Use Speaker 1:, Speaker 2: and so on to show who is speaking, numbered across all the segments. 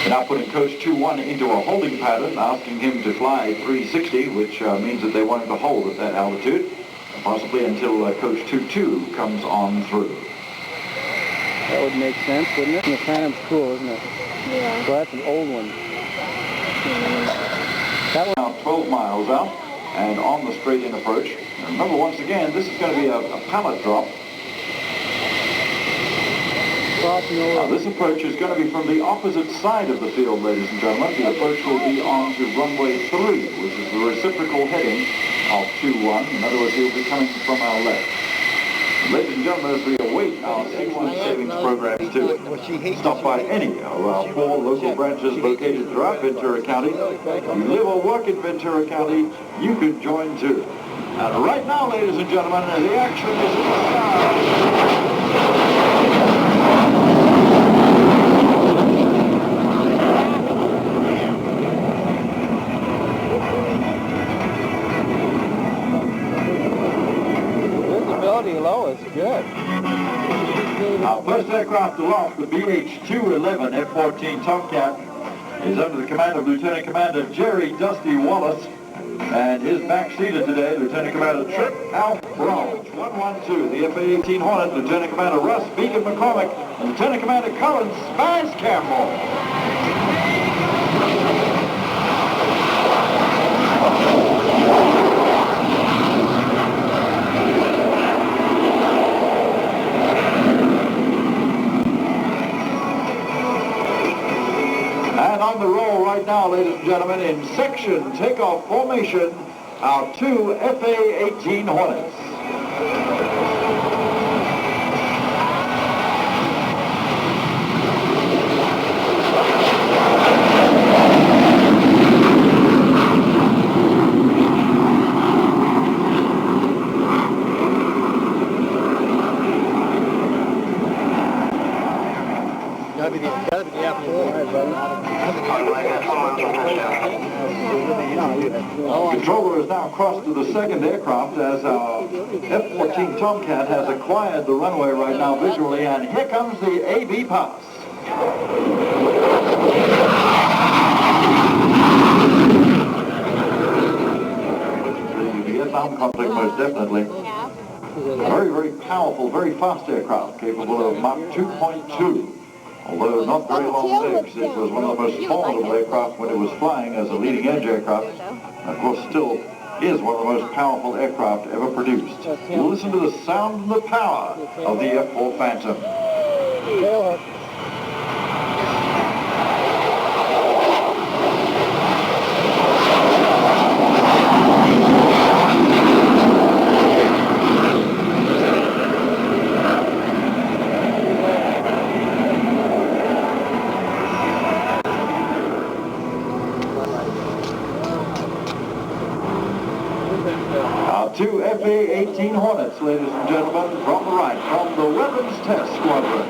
Speaker 1: They're now putting Coach 2-1 into a holding pattern, asking him to fly 360, which means that they want him to hold at that altitude, possibly until Coach 2-2 comes on through.
Speaker 2: That would make sense, wouldn't it? And the Phantom's cool, isn't it?
Speaker 3: Yeah.
Speaker 2: Well, that's an old one.
Speaker 1: That one now 12 miles out and on the straight-in approach. And remember, once again, this is going to be a pallet drop. Now, this approach is going to be from the opposite side of the field, ladies and gentlemen. The approach will be on to runway 3, which is the reciprocal heading of 2-1. In other words, he'll be coming from our left. Ladies and gentlemen, as we await our C1 savings programs to stop by any of our 4 local branches located throughout Ventura County. If you live or work in Ventura County, you can join too. And right now, ladies and gentlemen, the action is in the sky.
Speaker 2: Low is good.
Speaker 1: Our first aircraft aloft, the BH-211 F-14 Tomcat, is under the command of Lieutenant Commander Jerry Dusty Wallace, and his backseater today, Lieutenant Commander Trip Alf Brown. 112, the F-18 Hornet, Lieutenant Commander Russ Beacon McCormick, and Lieutenant Commander Cullen Spaz Campbell. On the roll right now, ladies and gentlemen, in section takeoff formation, our 2 FA-18 Hornets.
Speaker 2: Gotta be the F4.
Speaker 1: Controller is now crossed to the second aircraft as our F-14 Tomcat has acquired the runway right now visually, and here comes the AB pass. The Vietnam conflict, most definitely. Very, very powerful, very fast aircraft, capable of Mach 2.2. Although not very long legs, it was one of the most formidable aircraft when it was flying as a leading-edge aircraft. And of course, still is one of the most powerful aircraft ever produced. You'll listen to the sound and the power of the F-4 Phantom. Our 2 FA-18 Hornets, ladies and gentlemen, from the right, from the Weapons Test Squadron.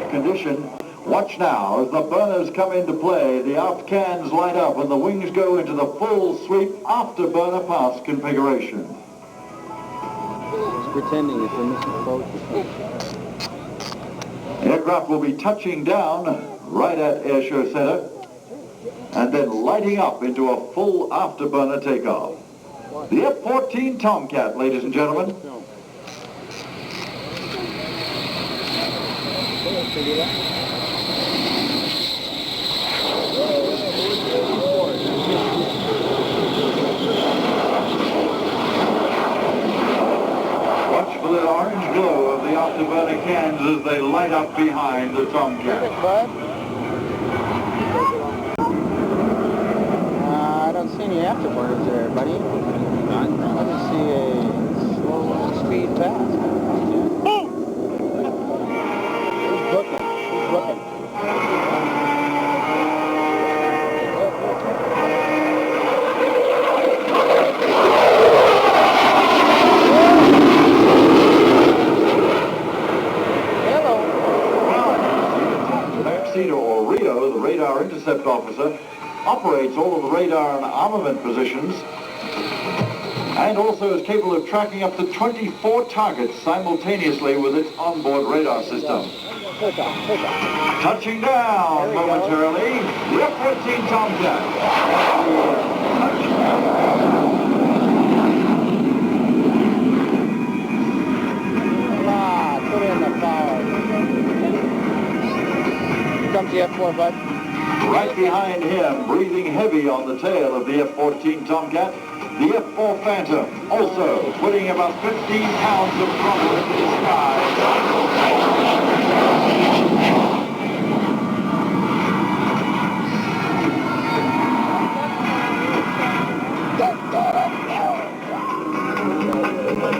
Speaker 1: Condition. Watch now as the burners come into play, the aft cans light up and the wings go into the full sweep afterburner pass configuration.
Speaker 2: It's pretending it's a missing focus.
Speaker 1: Aircraft will be touching down right at Air Show Center and then lighting up into a full afterburner takeoff. The F-14 Tomcat, ladies and gentlemen. Watch for the orange glow of the afterburner cans as they light up behind the Tomcat.
Speaker 2: I don't see any afterburners there, buddy. I just see a slow speed pass. Who's looking?
Speaker 1: operates all of the radar and armament positions, and also is capable of tracking up to 24 targets simultaneously with its onboard radar system. Touching down momentarily, the F-14 Tomcat.
Speaker 2: Put in the power. Here comes the F-4, bud.
Speaker 1: Right behind him, breathing heavy on the tail of the F-14 Tomcat, the F-4 Phantom, also putting about 15 pounds of throttle into the sky.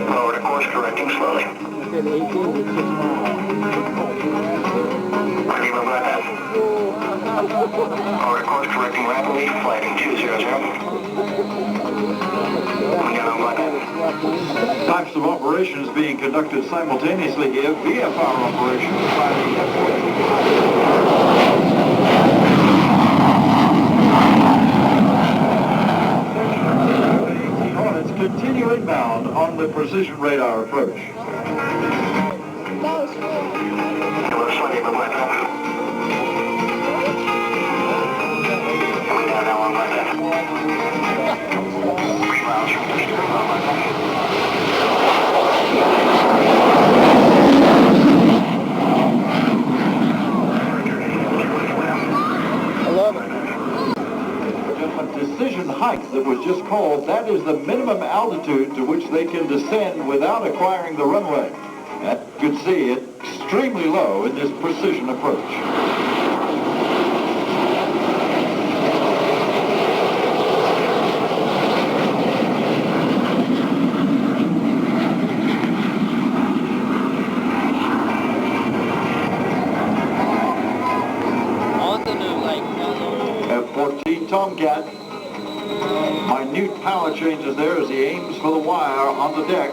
Speaker 3: Forward to course correcting slowly.
Speaker 2: Okay, the 18 is 6 miles.
Speaker 3: Ready, move right ahead. Forward to course correcting rapidly, flagging 200.
Speaker 1: Types of operations being conducted simultaneously here, VFR operations by the F-14. Hornets continue inbound on the precision radar approach. Decision height that was just called, that is the minimum altitude to which they can descend without acquiring the runway. As you can see, it's extremely low in this precision approach. F-14 Tomcat. Minute power changes there as he aims for the wire on the deck.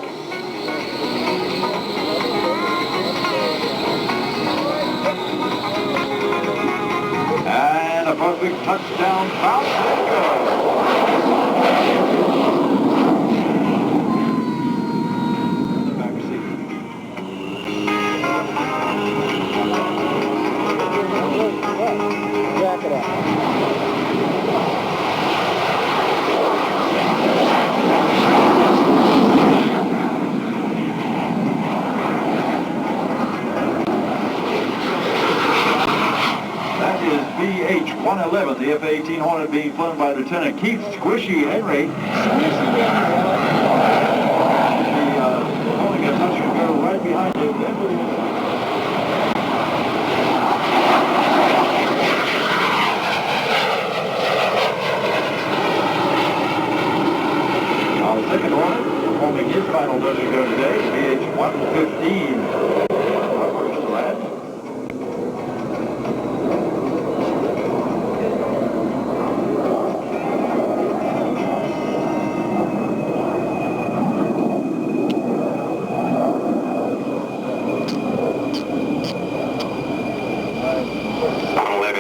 Speaker 1: And a perfect touchdown bounce. There it goes. The back seat.
Speaker 2: Jack it up.
Speaker 1: BH-111, the F-18 Hornet being flown by Lieutenant Keith Squishy Henry. Holding a touch and go right behind him. Our second Hornet performing his final touch and go today, BH-115. First to land.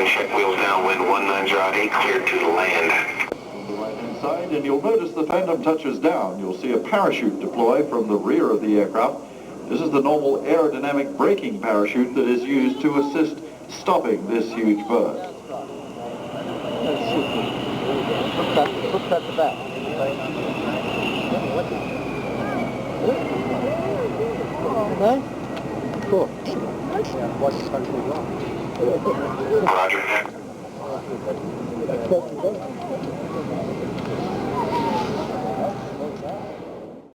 Speaker 3: Check wheels downwind 1908, cleared to the land.
Speaker 1: On the right-hand side, and you'll notice the Phantom touches down. You'll see a parachute deploy from the rear of the aircraft. This is the normal aerodynamic braking parachute that is used to assist stopping this huge bird.
Speaker 2: Put that to back. Okay? Cool. Yeah, watch this country wrong.
Speaker 3: Roger.